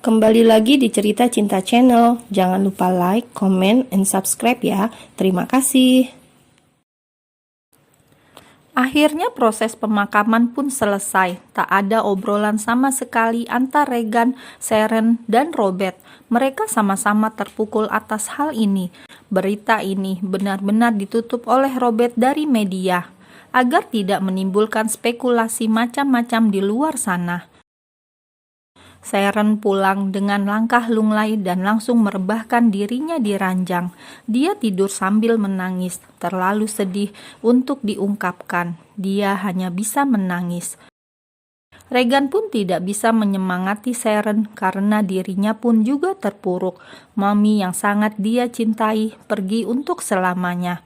Kembali lagi di Cerita Cinta Channel. Jangan lupa like, comment, and subscribe ya. Terima kasih. Akhirnya proses pemakaman pun selesai. Tak ada obrolan sama sekali antara Regan, Sharon, dan Robert. Mereka sama-sama terpukul atas hal ini. Berita ini benar-benar ditutup oleh Robert dari media, agar tidak menimbulkan spekulasi macam-macam di luar sana. Sharon pulang dengan langkah lunglai dan langsung merebahkan dirinya di ranjang. Dia tidur sambil menangis, terlalu sedih untuk diungkapkan. Dia hanya bisa menangis. Regan pun tidak bisa menyemangati Sharon karena dirinya pun juga terpuruk. Mami yang sangat dia cintai pergi untuk selamanya.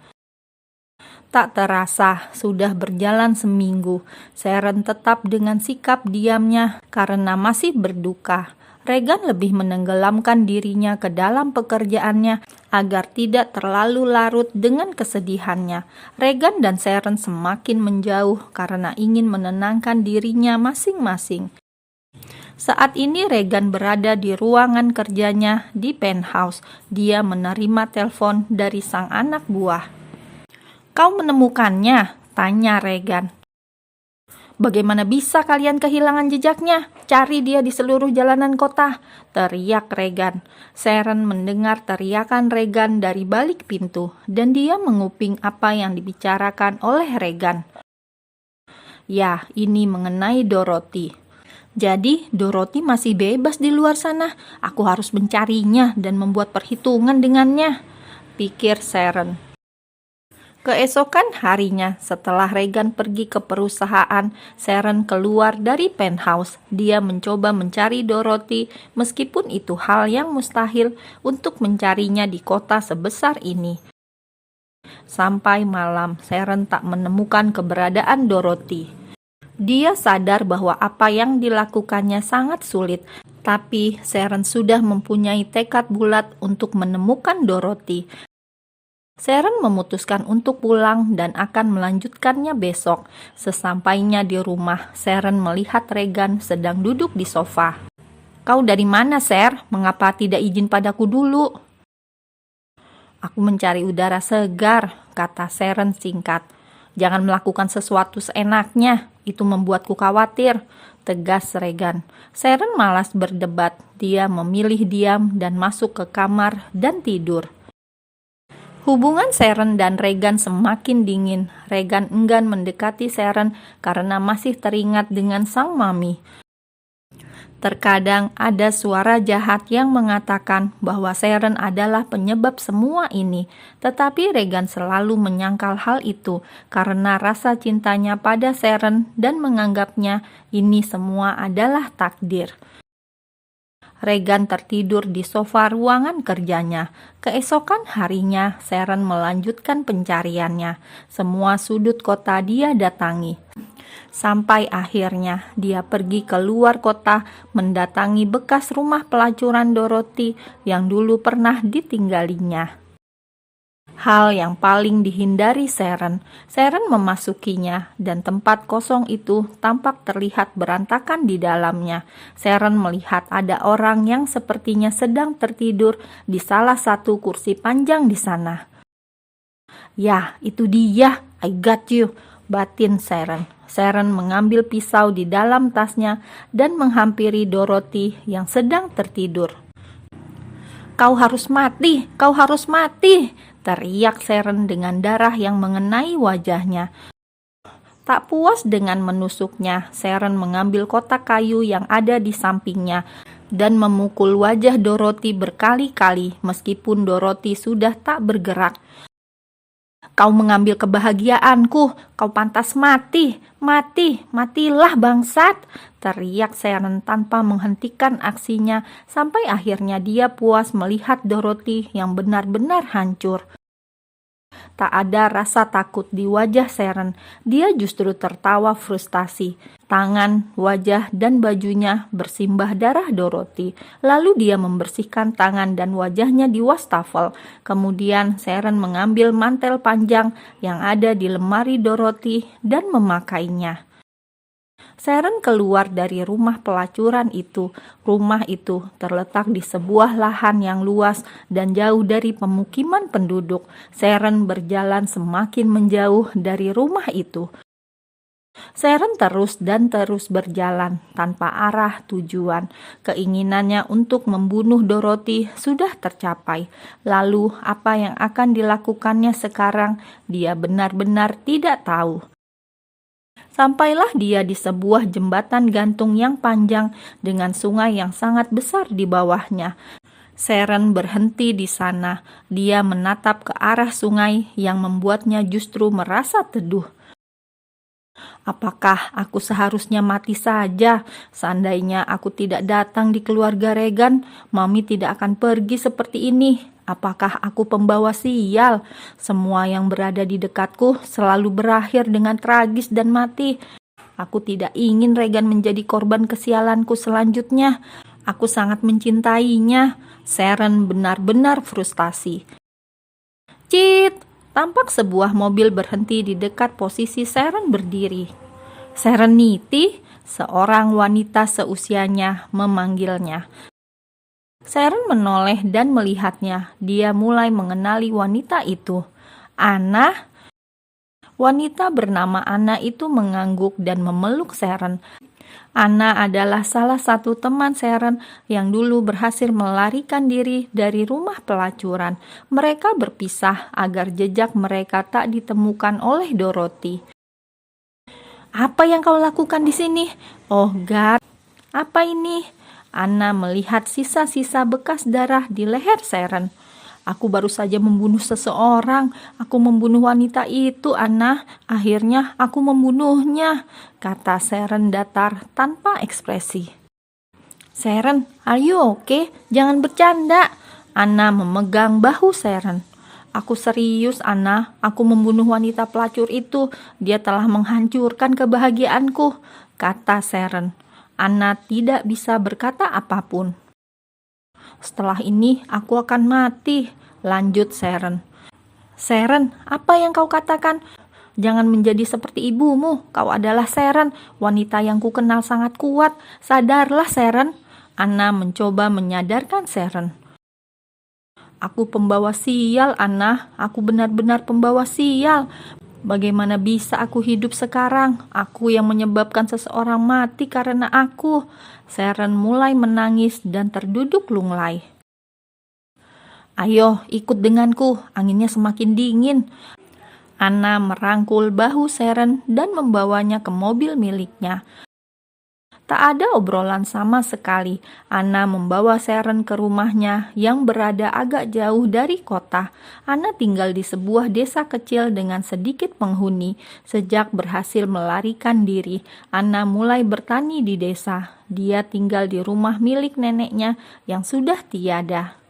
Tak terasa, sudah berjalan seminggu. Sharon tetap dengan sikap diamnya karena masih berduka. Regan lebih menenggelamkan dirinya ke dalam pekerjaannya agar tidak terlalu larut dengan kesedihannya. Regan dan Sharon semakin menjauh karena ingin menenangkan dirinya masing-masing. Saat ini Regan berada di ruangan kerjanya di penthouse. Dia menerima telepon dari sang anak buah. "Kau menemukannya?" tanya Regan. "Bagaimana bisa kalian kehilangan jejaknya? Cari dia di seluruh jalanan kota," teriak Regan. Sharon mendengar teriakan Regan dari balik pintu, dan dia menguping apa yang dibicarakan oleh Regan. Ya, ini mengenai Dorothy. "Jadi, Dorothy masih bebas di luar sana. Aku harus mencarinya dan membuat perhitungan dengannya," pikir Sharon. Keesokan harinya, setelah Regan pergi ke perusahaan, Sharon keluar dari penthouse. Dia mencoba mencari Dorothy, meskipun itu hal yang mustahil untuk mencarinya di kota sebesar ini. Sampai malam, Sharon tak menemukan keberadaan Dorothy. Dia sadar bahwa apa yang dilakukannya sangat sulit, tapi Sharon sudah mempunyai tekad bulat untuk menemukan Dorothy. Sharon memutuskan untuk pulang dan akan melanjutkannya besok. Sesampainya di rumah, Sharon melihat Regan sedang duduk di sofa. "Kau dari mana, Sher? Mengapa tidak izin padaku dulu?" "Aku mencari udara segar," kata Sharon singkat. "Jangan melakukan sesuatu seenaknya, itu membuatku khawatir," tegas Regan. Sharon malas berdebat. Dia memilih diam dan masuk ke kamar dan tidur. Hubungan Sharon dan Regan semakin dingin. Regan enggan mendekati Sharon karena masih teringat dengan sang mami. Terkadang ada suara jahat yang mengatakan bahwa Sharon adalah penyebab semua ini, tetapi Regan selalu menyangkal hal itu karena rasa cintanya pada Sharon dan menganggapnya ini semua adalah takdir. Regan tertidur di sofa ruangan kerjanya. Keesokan harinya, Sharon melanjutkan pencariannya. Semua sudut kota dia datangi. Sampai akhirnya dia pergi ke luar kota mendatangi bekas rumah pelacuran Dorothy yang dulu pernah ditinggalinya. Hal yang paling dihindari Sharon memasukinya dan tempat kosong itu tampak terlihat berantakan di dalamnya. Sharon melihat ada orang yang sepertinya sedang tertidur di salah satu kursi panjang di sana. "Ya, itu dia, I got you," batin Sharon. Sharon mengambil pisau di dalam tasnya dan menghampiri Dorothy yang sedang tertidur. "Kau harus mati, kau harus mati," teriak Sharon dengan darah yang mengenai wajahnya. Tak puas dengan menusuknya, Sharon mengambil kotak kayu yang ada di sampingnya dan memukul wajah Dorothy berkali-kali meskipun Dorothy sudah tak bergerak. "Kau mengambil kebahagiaanku, kau pantas mati, matilah bangsat," teriak Sharon tanpa menghentikan aksinya sampai akhirnya dia puas melihat Dorothy yang benar-benar hancur. Tak ada rasa takut di wajah Sharon, dia justru tertawa frustasi. Tangan, wajah, dan bajunya bersimbah darah Dorothy. Lalu dia membersihkan tangan dan wajahnya di wastafel. Kemudian Sharon mengambil mantel panjang yang ada di lemari Dorothy dan memakainya. Sharon keluar dari rumah pelacuran itu. Rumah itu terletak di sebuah lahan yang luas dan jauh dari pemukiman penduduk. Sharon berjalan semakin menjauh dari rumah itu. Sharon terus dan terus berjalan tanpa arah tujuan. Keinginannya untuk membunuh Dorothy sudah tercapai. Lalu apa yang akan dilakukannya sekarang, dia benar-benar tidak tahu. Sampailah dia di sebuah jembatan gantung yang panjang dengan sungai yang sangat besar di bawahnya. Sharon berhenti di sana. Dia menatap ke arah sungai yang membuatnya justru merasa teduh. Apakah aku seharusnya mati saja? Seandainya aku tidak datang di keluarga Regan, Mami tidak akan pergi seperti ini. Apakah aku pembawa sial? Semua yang berada di dekatku selalu berakhir dengan tragis dan mati. Aku tidak ingin Regan menjadi korban kesialanku selanjutnya. Aku sangat mencintainya. Sharon benar-benar frustasi. Cit! Tampak sebuah mobil berhenti di dekat posisi Sharon berdiri. Serenity, seorang wanita seusianya, memanggilnya. Sharon menoleh dan melihatnya. Dia mulai mengenali wanita itu. Anna? Wanita bernama Anna itu mengangguk dan memeluk Sharon. Anna adalah salah satu teman Sharon yang dulu berhasil melarikan diri dari rumah pelacuran. Mereka berpisah agar jejak mereka tak ditemukan oleh Dorothy. Apa yang kau lakukan di sini? Oh God, apa ini? Anna melihat sisa-sisa bekas darah di leher Sharon. Aku baru saja membunuh seseorang. Aku membunuh wanita itu, Anna. Akhirnya aku membunuhnya, kata Sharon datar tanpa ekspresi. Sharon, are you okay? Jangan bercanda. Anna memegang bahu Sharon. Aku serius, Anna. Aku membunuh wanita pelacur itu. Dia telah menghancurkan kebahagiaanku, kata Sharon. Anna tidak bisa berkata apapun. Setelah ini aku akan mati, lanjut Sharon. Sharon, apa yang kau katakan? Jangan menjadi seperti ibumu. Kau adalah Sharon, wanita yang ku kenal sangat kuat. Sadarlah Sharon. Anna mencoba menyadarkan Sharon. Aku pembawa sial, Anna. Aku benar-benar pembawa sial. Bagaimana bisa aku hidup sekarang? Aku yang menyebabkan seseorang mati karena aku. Sharon mulai menangis dan terduduk lunglai. Ayo, ikut denganku. Anginnya semakin dingin. Anna merangkul bahu Sharon dan membawanya ke mobil miliknya. Tak ada obrolan sama sekali. Anna membawa Sharon ke rumahnya yang berada agak jauh dari kota. Anna tinggal di sebuah desa kecil dengan sedikit penghuni. Sejak berhasil melarikan diri, Anna mulai bertani di desa. Dia tinggal di rumah milik neneknya yang sudah tiada.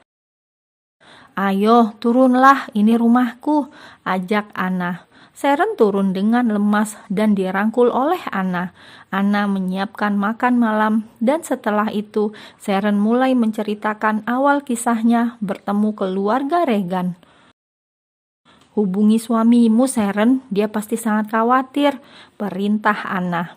Ayo, turunlah, ini rumahku, ajak Anna. Sharon turun dengan lemas dan dirangkul oleh Anna. Anna menyiapkan makan malam dan setelah itu Sharon mulai menceritakan awal kisahnya bertemu keluarga Regan. Hubungi suamimu, Sharon, dia pasti sangat khawatir, perintah Anna.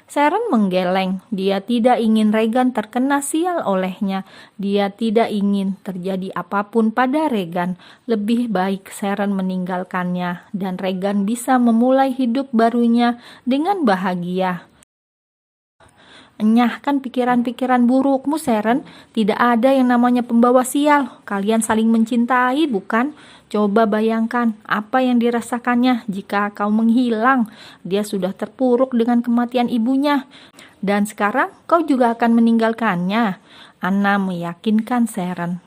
Sharon menggeleng. Dia tidak ingin Regan terkena sial olehnya. Dia tidak ingin terjadi apapun pada Regan. Lebih baik Sharon meninggalkannya dan Regan bisa memulai hidup barunya dengan bahagia. Enyahkan pikiran-pikiran burukmu, Sharon. Tidak ada yang namanya pembawa sial. Kalian saling mencintai, bukan? Coba bayangkan apa yang dirasakannya jika kau menghilang. Dia sudah terpuruk dengan kematian ibunya. Dan sekarang kau juga akan meninggalkannya. Anna meyakinkan Sharon.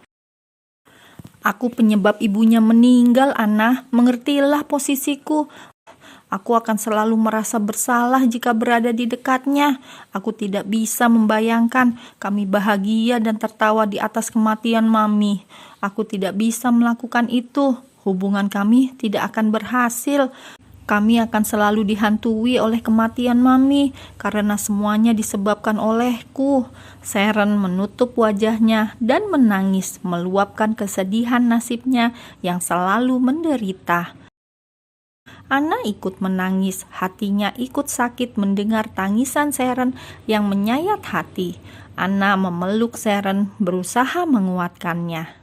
Aku penyebab ibunya meninggal, Anna. Mengertilah posisiku. Aku akan selalu merasa bersalah jika berada di dekatnya. Aku tidak bisa membayangkan kami bahagia dan tertawa di atas kematian Mami. Aku tidak bisa melakukan itu. Hubungan kami tidak akan berhasil. Kami akan selalu dihantui oleh kematian Mami karena semuanya disebabkan olehku. Sharon menutup wajahnya dan menangis, meluapkan kesedihan nasibnya yang selalu menderita. Anna ikut menangis, hatinya ikut sakit mendengar tangisan Sharon yang menyayat hati. Anna memeluk Sharon, berusaha menguatkannya.